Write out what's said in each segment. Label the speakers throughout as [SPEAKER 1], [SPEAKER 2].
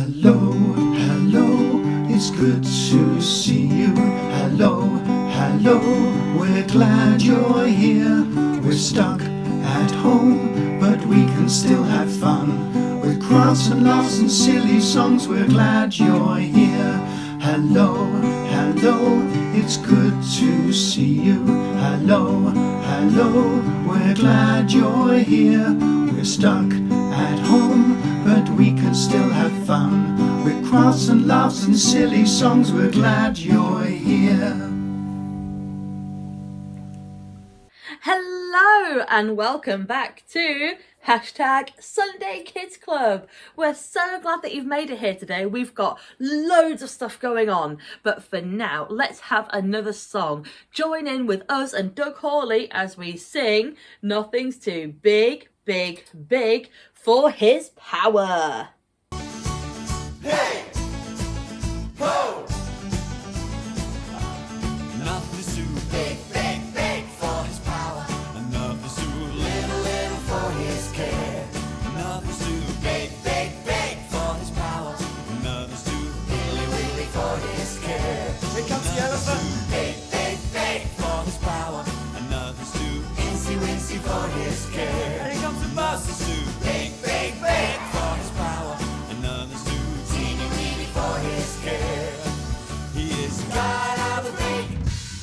[SPEAKER 1] Hello, hello, it's good to see you. Hello, hello, we're glad you're here. We're stuck at home, but we can still have fun. With crafts and laughs and silly songs, we're glad you're here. Hello, hello, it's good to see you. Hello, hello, we're glad you're here. We're stuck at home, but we can still have fun. With crafts and laughs and silly songs, we're glad you're here.
[SPEAKER 2] Hello and welcome back to Sunday Kids Club. We're so glad that you've made it here today. We've got loads of stuff going on, but for now, let's have another song. Join in with us and Doug Hawley as we sing Nothing's Too Big, Big, Big for His Power.
[SPEAKER 3] Hey! Ho! Nothing's too big, big, big for His power. And nothing's too little, little for His care. Nothing's too big, big, big for His power. And nothing's too really, really for His care. Here comes the elephant. Big, big, big for His power. And nothing's too insy, wincy for His care. Here comes the bus. Nothing's too big, big, big for His power. And nothing's too teeny, weeny for His care. He is God of the big,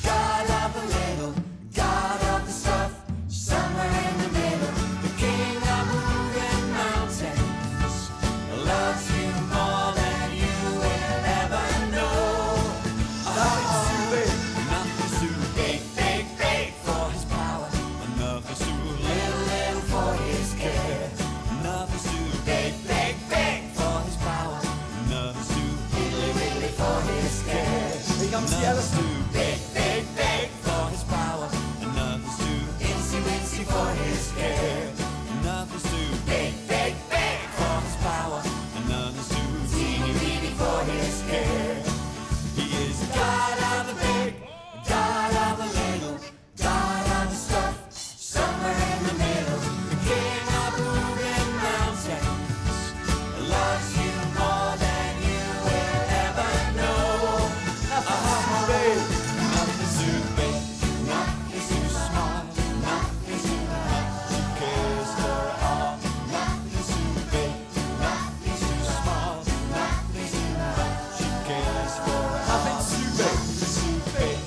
[SPEAKER 3] God of the little, God of the stuff, somewhere in the middle. The King of moving mountains loves you more than you will ever know. Nothing's too big, big, big for His power. And nothing's too little, little for His care. Nothing's too big, big, big for His power. Nothing's too wiggly, wiggly for His care. Here comes the elephant. Too big, big, big for His power. And nothing's too insy, wincy for His care. Nothing's too big, big, big for His power. And nothing's too teeny, weeny for His care. He is God of the big, God of the little, God of the stuff, somewhere in the middle. The King of moving mountains loves you more than you will ever know. Nothing's too big, nothing's too small, nothing's too much. He cares for all. Nothing's too big, nothing's too small, nothing's too much. He cares for all. Nothing's too big,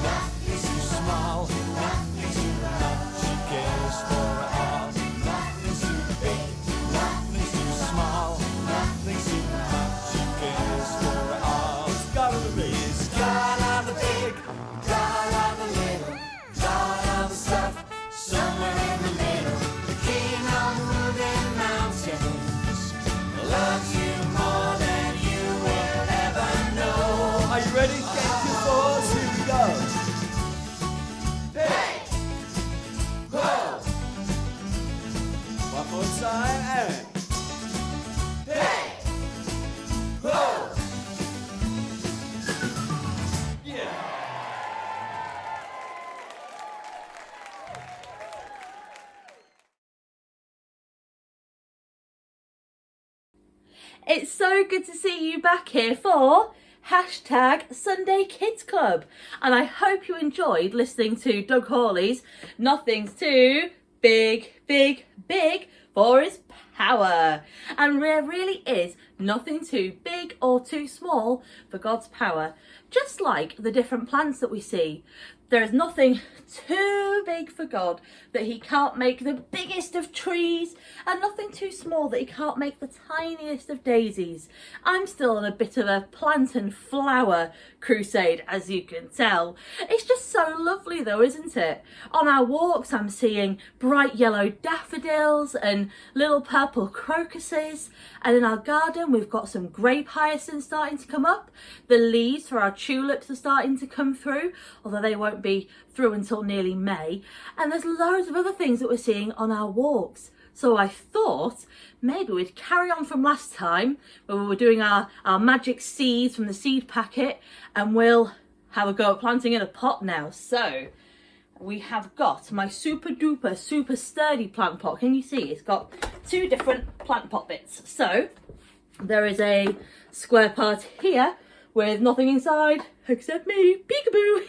[SPEAKER 3] nothing's too small, nothing's too much. He cares for all. Nothing's too big, nothing's too small, nothing's too much. He cares for all. He's God of the big. He's God of the big, God of the little, God of the stuff, somewhere in the middle. The King of moving mountains loves you more than you will ever know. Are you ready? Get your thoughts. Here we go. Hey! Ho! One more time and hey! Ho! Yeah!
[SPEAKER 2] It's so good to see you back here for Sunday Kids Club. And I hope you enjoyed listening to Doug Hawley's Nothing's Too Big, Big, Big for His Power. And there really is nothing too big or too small for God's power. Just like the different plants that we see. There is nothing too big for God that He can't make the biggest of trees, and nothing too small that He can't make the tiniest of daisies. I'm still on a bit of a plant and flower crusade, as you can tell. It's just so lovely though, isn't it? On our walks I'm seeing bright yellow daffodils and little purple crocuses, and in our garden we've got some grape hyacinths starting to come up. The leaves for our tulips are starting to come through, although they won't be through until nearly May. And there's loads of other things that we're seeing on our walks. So I thought maybe we'd carry on from last time when we were doing our magic seeds from the seed packet, and we'll have a go at planting in a pot now. So we have got my super duper super sturdy plant pot. Can you see? It's got two different plant pot bits. So There is a square part here with nothing inside except me, peekaboo.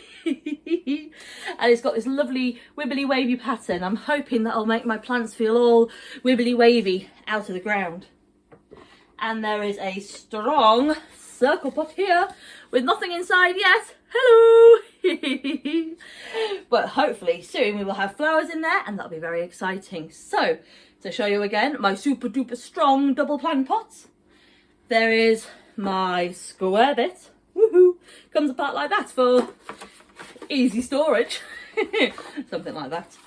[SPEAKER 2] And it's got this lovely wibbly wavy pattern. I'm hoping that'll make my plants feel all wibbly wavy out of the ground. And there is a strong circle pot here with nothing inside yet. Hello. But hopefully soon we will have flowers in there, and that'll be very exciting. So to show you again my super duper strong double plant pots, there is my square bit. Woohoo! Comes apart like that for easy storage. Something like that.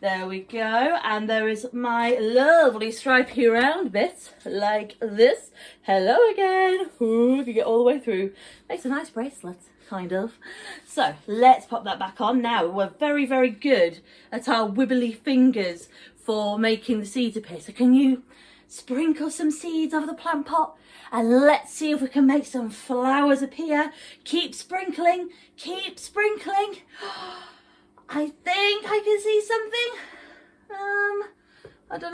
[SPEAKER 2] There we go. And there is my lovely stripy round bit like this. Hello again. Ooh, you can get all the way through. Makes a nice bracelet, kind of. So let's pop that back on. Now we're very, very good at our wibbly fingers for making the seeds appear. So can you sprinkle some seeds over the plant pot? And let's see if we can make some flowers appear. Keep sprinkling, keep sprinkling. I think I can see something. I don't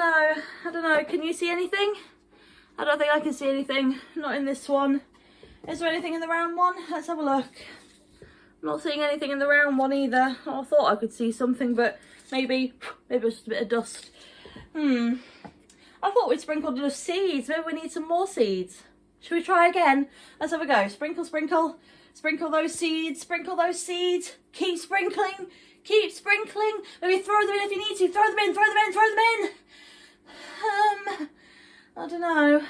[SPEAKER 2] know. Can you see anything? I don't think I can see anything. Not in this one. Is there anything in the round one? Let's have a look. I'm not seeing anything in the round one either. I thought I could see something, but maybe it was just a bit of dust. I thought we'd sprinkled enough seeds. Maybe we need some more seeds. Should we try again? Let's have a go. Sprinkle, sprinkle. Sprinkle those seeds. Sprinkle those seeds. Keep sprinkling. Keep sprinkling. Maybe throw them in if you need to. Throw them in, throw them in, throw them in. I don't know.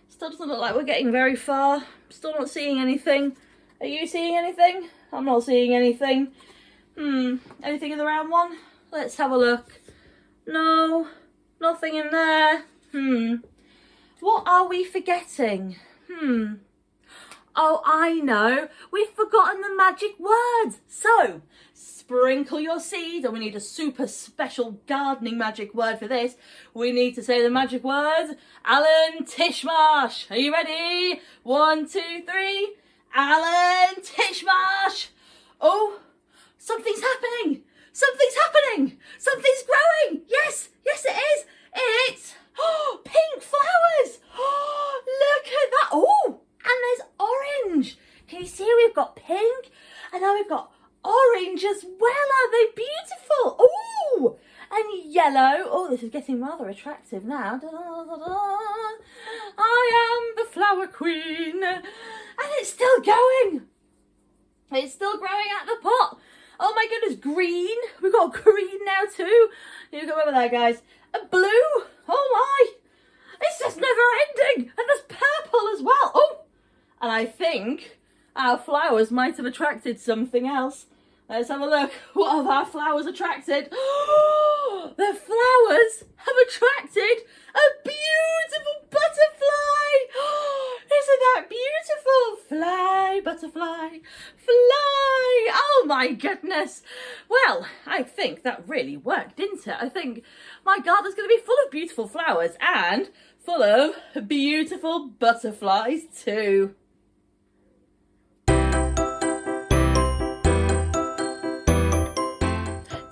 [SPEAKER 2] Still doesn't look like we're getting very far. Still not seeing anything. Are you seeing anything? I'm not seeing anything. Anything in the round one? Let's have a look. No. Nothing in there. What are we forgetting? Oh, I know. We've forgotten the magic words. So, sprinkle your seeds, and we need a super special gardening magic word for this. We need to say the magic words. Alan Tishmarsh. Are you ready? 1, 2, 3. Alan Tishmarsh. Oh, something's happening. Something's happening. Something's growing. Yes, yes it is. It's pink flowers. Look at that. Oh, and there's orange. Can you see we've got pink and now we've got orange as well. Are they beautiful? Oh, and yellow. Oh, this is getting rather attractive now. Da, da, da, da. I am the flower queen. And it's still going. It's still growing out the pot. Oh my goodness, green. We've got green now too. You come over there, guys. A blue. Oh my. It's just never ending. And there's purple as well. Oh. And I think our flowers might have attracted something else. Let's have a look. What have our flowers attracted? The flowers have attracted a beautiful butterfly. Isn't that beautiful? Fly, butterfly, fly. Oh my goodness. Well, I think that really worked, didn't it? I think my garden's going to be full of beautiful flowers and full of beautiful butterflies too.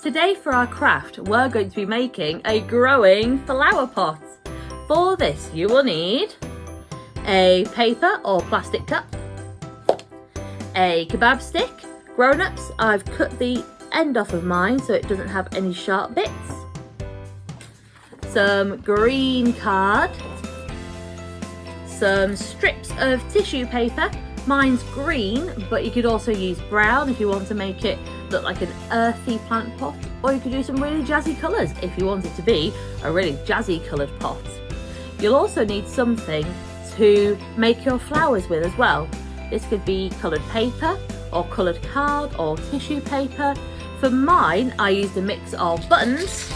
[SPEAKER 2] Today for our craft, we're going to be making a growing flower pot. For this, you will need a paper or plastic cup, a kebab stick. Grown-ups, I've cut the end off of mine so it doesn't have any sharp bits. Some green card, some strips of tissue paper. Mine's green, but you could also use brown if you want to make it look like an earthy plant pot, or you could do some really jazzy colours if you want it to be a really jazzy coloured pot. You'll also need something to make your flowers with as well. This could be coloured paper or coloured card or tissue paper. For mine, I used a mix of buttons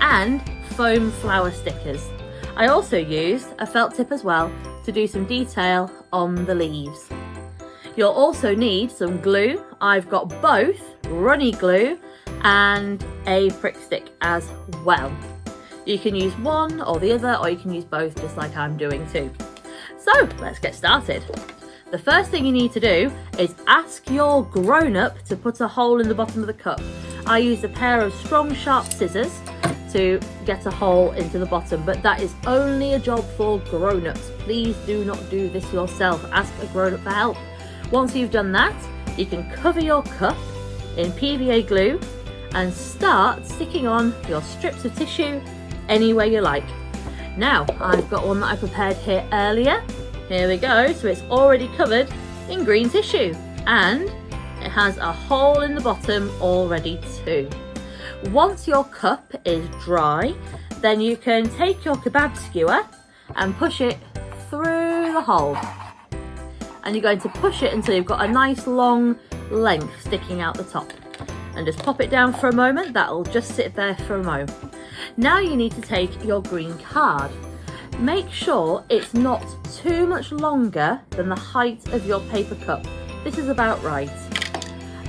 [SPEAKER 2] and foam flower stickers. I also used a felt tip as well to do some detail on the leaves. You'll also need some glue. I've got both runny glue and a prick stick as well. You can use one or the other, or you can use both just like I'm doing too. So let's get started. The first thing you need to do is ask your grown-up to put a hole in the bottom of the cup. I used a pair of strong sharp scissors to get a hole into the bottom, but that is only a job for grown-ups. Please do not do this yourself. Ask a grown-up for help. Once you've done that, you can cover your cup in PVA glue and start sticking on your strips of tissue anywhere you like. Now, I've got one that I prepared here earlier. Here we go. So it's already covered in green tissue and it has a hole in the bottom already too. Once your cup is dry, then you can take your kebab skewer and push it through the hole. And you're going to push it until you've got a nice long length sticking out the top. And just pop it down for a moment. That'll just sit there for a moment. Now you need to take your green card. Make sure it's not too much longer than the height of your paper cup. This is about right.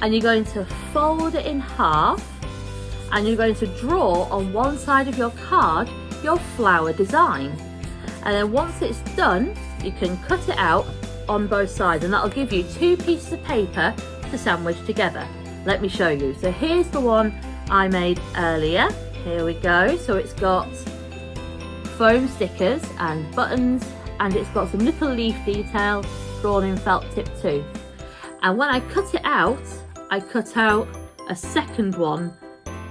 [SPEAKER 2] And you're going to fold it in half and you're going to draw on one side of your card your flower design. And then once it's done, you can cut it out on both sides and that'll give you 2 pieces of paper to sandwich together. Let me show you. So here's the one I made earlier. Here we go. So it's got foam stickers and buttons and it's got some little leaf detail drawn in felt tip too. And when I cut it out, I cut out a second one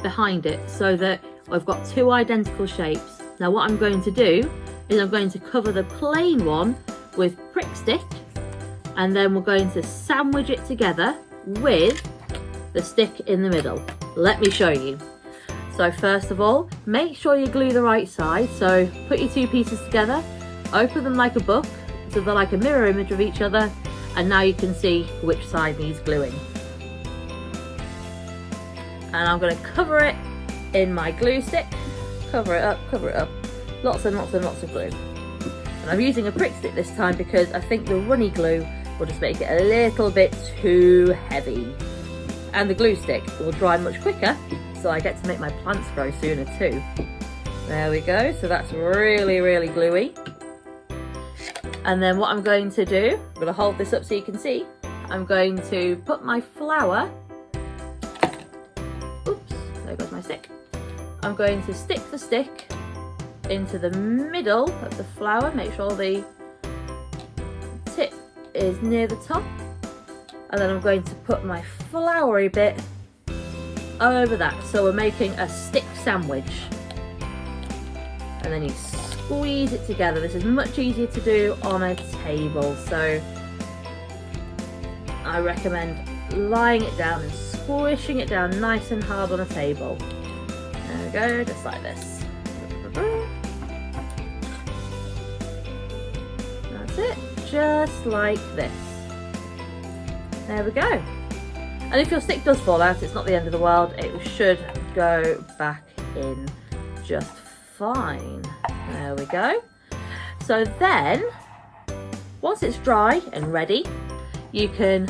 [SPEAKER 2] behind it so that I've got 2 identical shapes. Now what I'm going to do is I'm going to cover the plain one with prick stick and then we're going to sandwich it together with the stick in the middle. Let me show you. So first of all, make sure you glue the right side. So put your 2 pieces together, open them like a book so they're like a mirror image of each other, and now you can see which side needs gluing. And I'm going to cover it in my glue stick. Cover it up. Lots and lots and lots of glue. And I'm using a prick stick this time because I think the runny glue will just make it a little bit too heavy. And the glue stick will dry much quicker, so I get to make my plants grow sooner too. There we go, so that's really, really gluey. And then what I'm going to do, I'm going to hold this up so you can see, I'm going to put my flower, oops, there goes my stick. I'm going to stick the stick into the middle of the flower, make sure the tip is near the top. And then I'm going to put my floury bit over that. So we're making a stick sandwich. And then you squeeze it together. This is much easier to do on a table. So I recommend lying it down and squishing it down nice and hard on a table. There we go, just like this. That's it, just like this. There we go. And if your stick does fall out, it's not the end of the world. It should go back in just fine. There we go. So then, once it's dry and ready, you can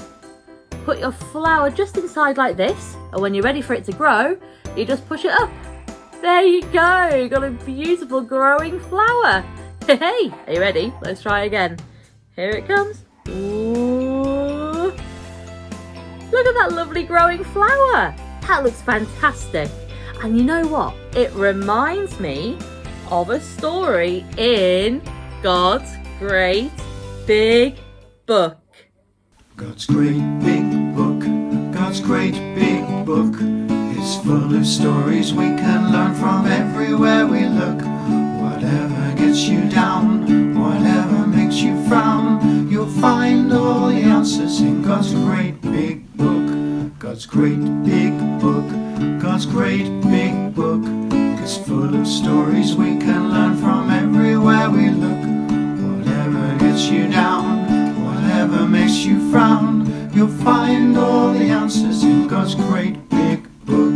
[SPEAKER 2] put your flower just inside like this. And when you're ready for it to grow, you just push it up. There you go. You've got a beautiful growing flower. Hey, are you ready? Let's try again. Here it comes. Ooh. Look at that lovely growing flower. That looks fantastic. And you know what? It reminds me of a story in God's great big book.
[SPEAKER 1] God's great big book, God's great big book is full of stories we can learn from everywhere we look. Whatever gets you down, whatever makes you frown, you'll find all the answers in God's great big book. God's great big book, God's great big book is full of stories we can learn from everywhere we look. Whatever gets you down, whatever makes you frown, you'll find all the answers in God's great big book.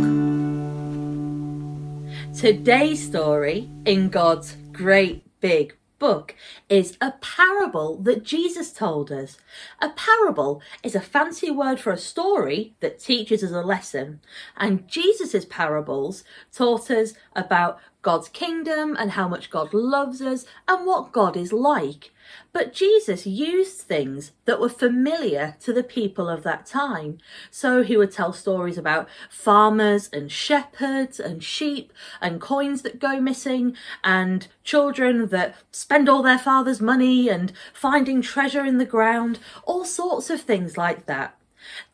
[SPEAKER 2] Today's story in God's great big book is a parable that Jesus told us. A parable is a fancy word for a story that teaches us a lesson. And Jesus's parables taught us about God's kingdom and how much God loves us and what God is like. But Jesus used things that were familiar to the people of that time. So he would tell stories about farmers and shepherds and sheep and coins that go missing and children that spend all their father's money and finding treasure in the ground, all sorts of things like that.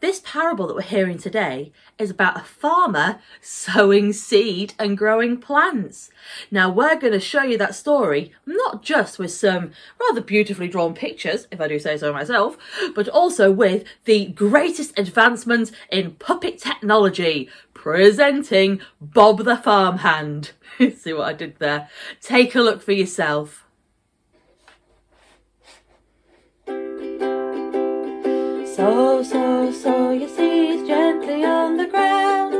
[SPEAKER 2] This parable that we're hearing today is about a farmer sowing seed and growing plants. Now we're going to show you that story, not just with some rather beautifully drawn pictures, if I do say so myself, but also with the greatest advancement in puppet technology, presenting Bob the Farmhand. See what I did there? Take a look for yourself. Sow your seeds gently on the ground,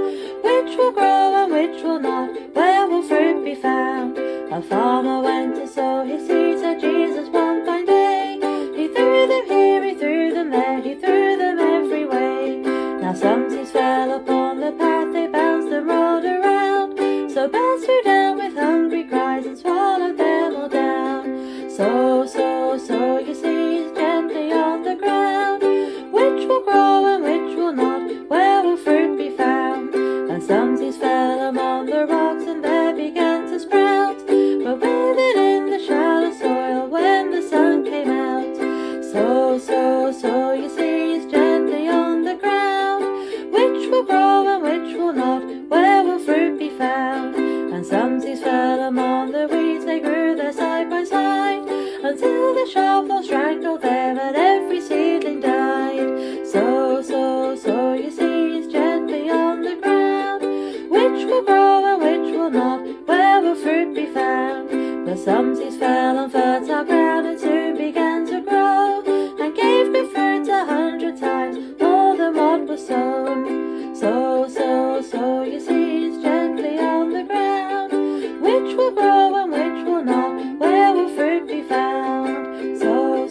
[SPEAKER 2] which will grow and which will not, where will fruit be found? A farmer went to sow his seeds at Jesus one fine day. He threw them here, he threw them there, he threw them every way. Now some seeds fell upon the path, they bounced and rolled around. So birds flew down with hungry cries and swallowed them all down. Sow your seeds gently on the ground, which will grow and which will not, where will fruit be found? And some seeds fell among the rocks and there began to sprout, but withered in the shallow soil when the sun came out. Sow your seeds gently on the ground, which will grow and which will not, where will fruit be found? And some seeds fell among the weeds, they grew there side by side, until the sharp thorns strangled them and every seedling died. Sow your seeds gently on the ground, which will grow and which will not, where will fruit be found? But some seeds fell on fertile ground and soon began to grow, and gave good fruit 100 times more than what was sown. Sow your seeds gently on the ground, which will grow and which will not, where will fruit be found? Sow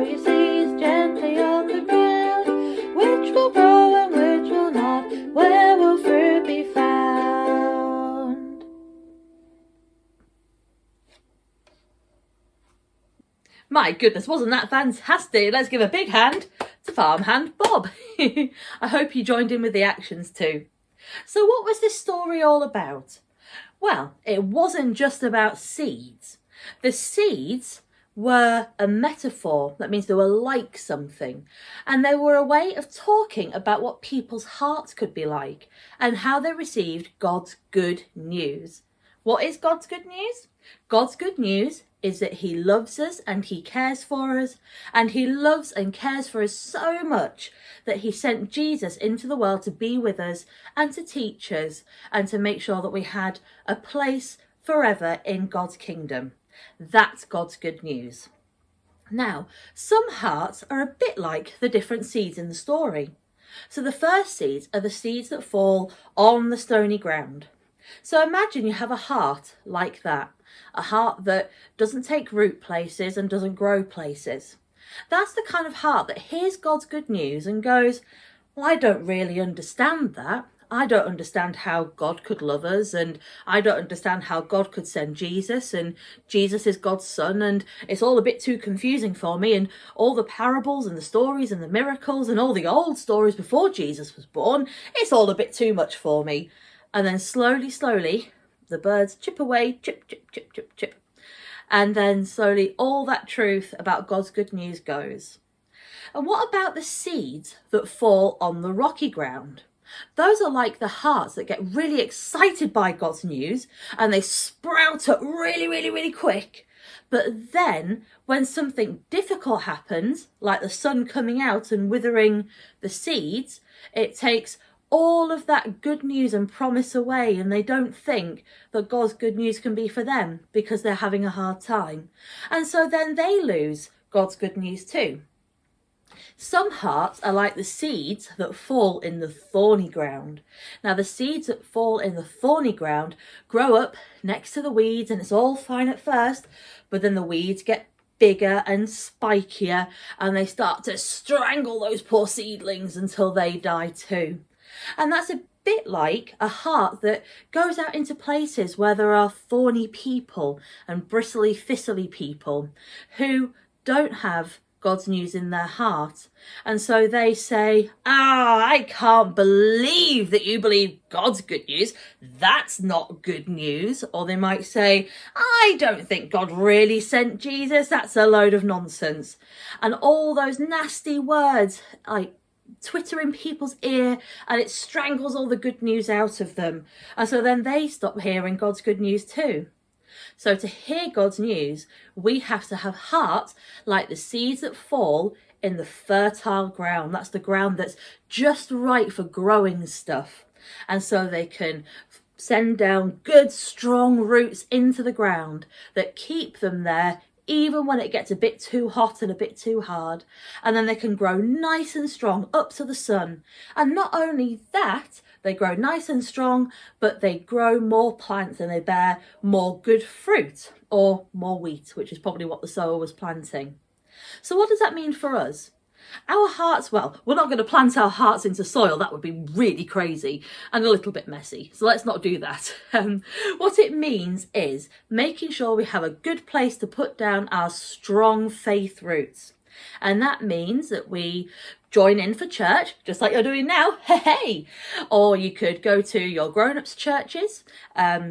[SPEAKER 2] your seeds gently on the ground, which will grow and which will not, where will fruit be found? My goodness, wasn't that fantastic? Let's give a big hand to Farmhand Bob. I hope you joined in with the actions too. So what was this story all about? Well, it wasn't just about seeds. The seeds were a metaphor. That means they were like something. And they were a way of talking about what people's hearts could be like and how they received God's good news. What is God's good news? God's good news is that he loves us and he cares for us, and he loves and cares for us so much that he sent Jesus into the world to be with us and to teach us and to make sure that we had a place forever in God's kingdom. That's God's good news. Now, some hearts are a bit like the different seeds in the story. So the first seeds are the seeds that fall on the stony ground. So imagine you have a heart like that, a heart that doesn't take root places and doesn't grow places. That's the kind of heart that hears God's good news and goes, well, I don't really understand that. I don't understand how God could love us, and I don't understand how God could send Jesus, and Jesus is God's son, and it's all a bit too confusing for me, and all the parables and the stories and the miracles and all the old stories before Jesus was born, it's all a bit too much for me. And then slowly, the birds chip away, chip, chip, chip, chip, chip. And then slowly all that truth about God's good news goes. And what about the seeds that fall on the rocky ground? Those are like the hearts that get really excited by God's news and they sprout up really quick. But then when something difficult happens, like the sun coming out and withering the seeds, it takes all of that good news and promise away, and they don't think that God's good news can be for them because they're having a hard time. And so then they lose God's good news too. Some hearts are like the seeds that fall in the thorny ground. Now the seeds that fall in the thorny ground grow up next to the weeds, and it's all fine at first, but then the weeds get bigger and spikier and they start to strangle those poor seedlings until they die too. And that's a bit like a heart that goes out into places where there are thorny people and bristly, thistly people who don't have God's news in their heart. And so they say, I can't believe that you believe God's good news. That's not good news. Or they might say, I don't think God really sent Jesus. That's a load of nonsense. And all those nasty words like twitter in people's ear, and it strangles all the good news out of them. And so then they stop hearing God's good news too. So to hear God's news, we have to have hearts like the seeds that fall in the fertile ground. That's the ground that's just right for growing stuff. And so they can send down good, strong roots into the ground that keep them there even when it gets a bit too hot and a bit too hard. And then they can grow nice and strong up to the sun. And not only that, they grow nice and strong, but they grow more plants and they bear more good fruit, or more wheat, which is probably what the sower was planting. So what does that mean for us? Our hearts, well, we're not going to plant our hearts into soil. That would be really crazy and a little bit messy. So let's not do that. What it means is making sure we have a good place to put down our strong faith roots. And that means that we join in for church, just like you're doing now, hey! Or you could go to your grown-ups churches.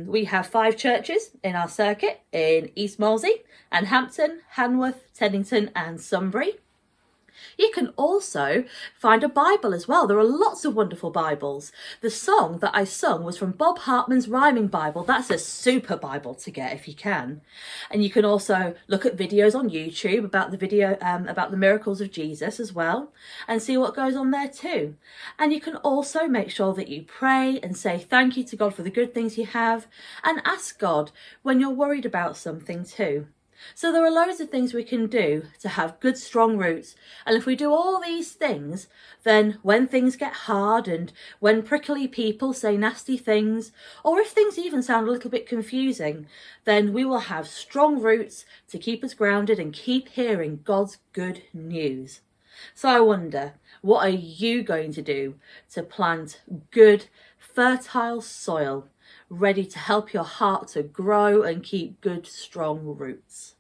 [SPEAKER 2] We have 5 churches in our circuit in East Molesey, and Hampton, Hanworth, Teddington and Sunbury. You can also find a Bible as well. There are lots of wonderful Bibles. The song that I sung was from Bob Hartman's Rhyming Bible. That's a super Bible to get if you can. And you can also look at videos on YouTube about the miracles of Jesus as well, and see what goes on there too. And you can also make sure that you pray and say thank you to God for the good things you have, and ask God when you're worried about something too. So there are loads of things we can do to have good, strong roots. And if we do all these things, then when things get hard and when prickly people say nasty things, or if things even sound a little bit confusing, then we will have strong roots to keep us grounded and keep hearing God's good news. So I wonder, what are you going to do to plant good, fertile soil, ready to help your heart to grow and keep good, strong roots?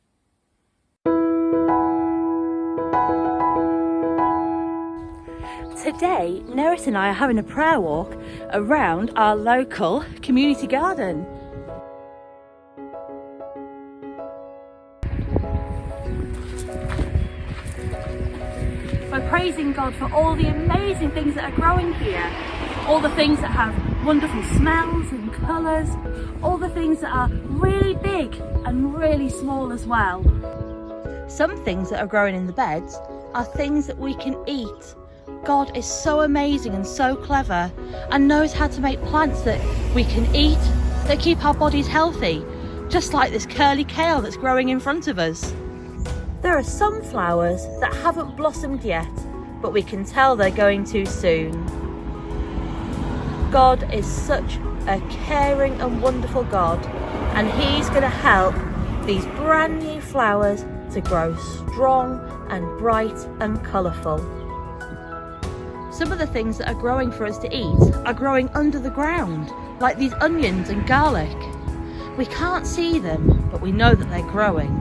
[SPEAKER 2] Today, Nerys and I are having a prayer walk around our local community garden. We're praising God for all the amazing things that are growing here, all the things that have wonderful smells and colours, all the things that are really big and really small as well. Some things that are growing in the beds are things that we can eat. God is so amazing and so clever and knows how to make plants that we can eat, that keep our bodies healthy, just like this curly kale that's growing in front of us. There are some flowers that haven't blossomed yet, but we can tell they're going to soon. God is such a caring and wonderful God, and He's going to help these brand new flowers to grow strong and bright and colourful. Some of the things that are growing for us to eat are growing under the ground, like these onions and garlic. We can't see them, but we know that they're growing.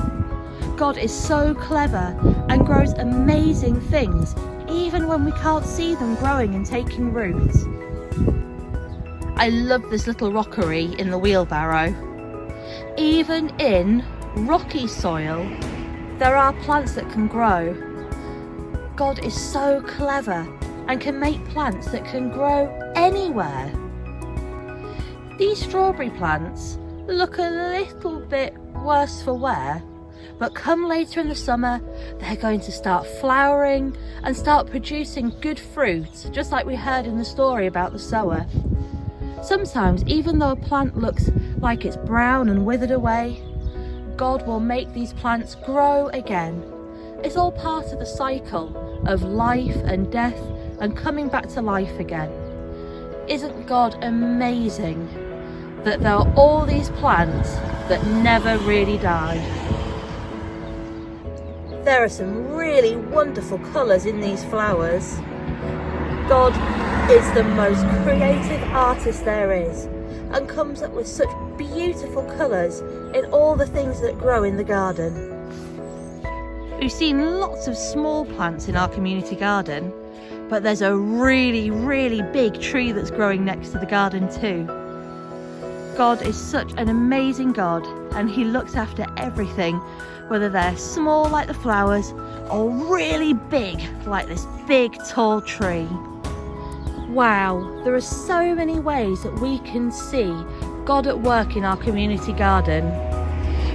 [SPEAKER 2] God is so clever and grows amazing things, even when we can't see them growing and taking roots. I love this little rockery in the wheelbarrow. Even in rocky soil, there are plants that can grow. God is so clever and can make plants that can grow anywhere. These strawberry plants look a little bit worse for wear, but come later in the summer, they're going to start flowering and start producing good fruit, just like we heard in the story about the sower. Sometimes, even though a plant looks like it's brown and withered away, God will make these plants grow again. It's all part of the cycle of life and death and coming back to life again. Isn't God amazing that there are all these plants that never really die? There are some really wonderful colours in these flowers. God is the most creative artist there is and comes up with such beautiful colours in all the things that grow in the garden. We've seen lots of small plants in our community garden, but there's a really big tree that's growing next to the garden too. God is such an amazing God, and he looks after everything, whether they're small like the flowers or really big like this big tall tree. Wow, there are so many ways that we can see God at work in our community garden.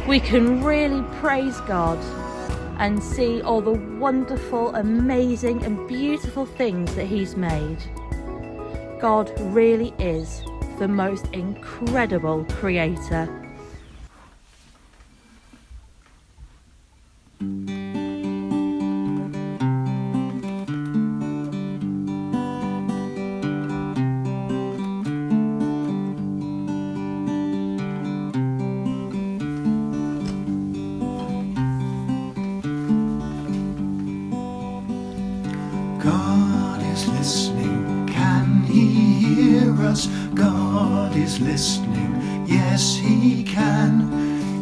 [SPEAKER 2] We can really praise God and see all the wonderful, amazing and beautiful things that he's made. God really is the most incredible creator.
[SPEAKER 1] God is listening, can he hear us? God is listening, yes he can.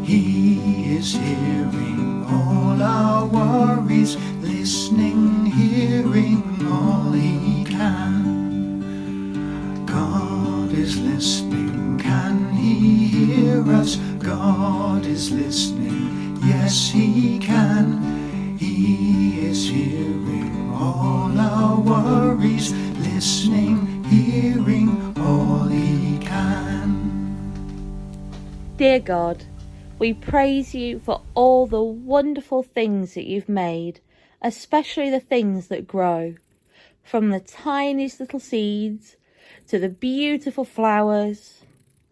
[SPEAKER 1] He is hearing all our worries, listening, hearing all he can. God is listening, can he hear us? God is listening, yes he can. He is hearing all our worries, listening, hearing all he can.
[SPEAKER 2] Dear God, we praise you for all the wonderful things that you've made, especially the things that grow, from the tiniest little seeds to the beautiful flowers,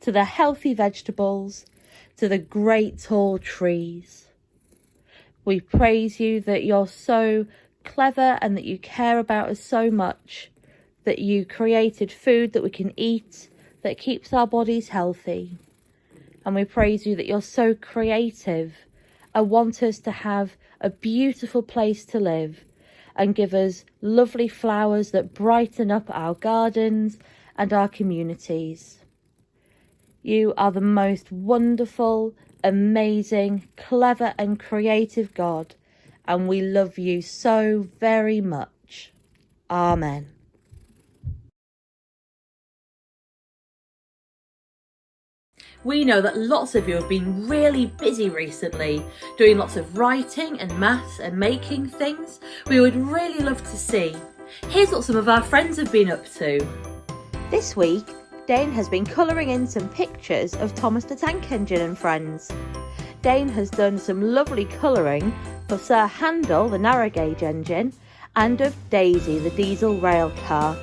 [SPEAKER 2] to the healthy vegetables, to the great tall trees. We praise you that you're so clever and that you care about us so much, that you created food that we can eat that keeps our bodies healthy. And we praise you that you're so creative and want us to have a beautiful place to live and give us lovely flowers that brighten up our gardens and our communities. You are the most wonderful, amazing, clever and creative God, and we love you so very much. Amen. We know that lots of you have been really busy recently, doing lots of writing and maths and making things we would really love to see. Here's what some of our friends have been up to. This week, Dane has been colouring in some pictures of Thomas the Tank Engine and friends. Dane has done some lovely colouring for Sir Handel, the narrow gauge engine, and of Daisy, the diesel rail car.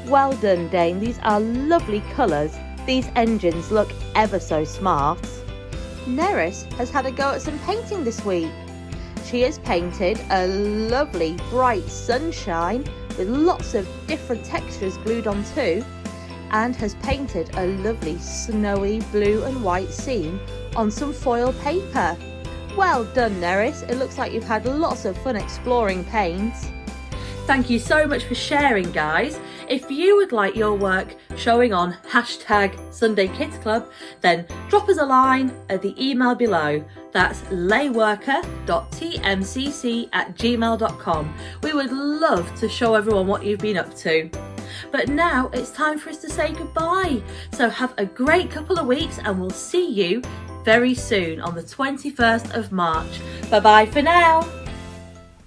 [SPEAKER 2] Well done, Dane, these are lovely colours. These engines look ever so smart. Neris has had a go at some painting this week. She has painted a lovely bright sunshine with lots of different textures glued on too, and has painted a lovely snowy blue and white scene on some foil paper. Well done, Neris. It looks like you've had lots of fun exploring paints. Thank you so much for sharing, guys. If you would like your work showing on #SundayKidsClub, then drop us a line at the email below. That's layworker.tmcc@gmail.com. We would love to show everyone what you've been up to. But now it's time for us to say goodbye. So have a great couple of weeks and we'll see you very soon on the 21st of March. Bye-bye for now.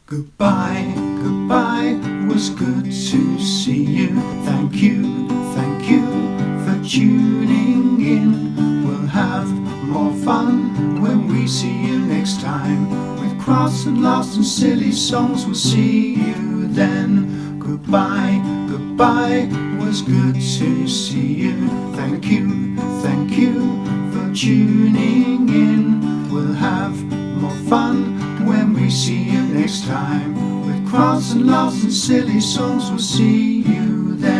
[SPEAKER 1] Goodbye, goodbye, was good to see you. Thank you for tuning in. We'll have more fun when we see you next time. With crafts and laughs and silly songs, we'll see you then. Goodbye, goodbye, was good to see you. Thank you for tuning in. We'll have more fun when we see you next time. With crafts and laughs and silly songs, we'll see you then.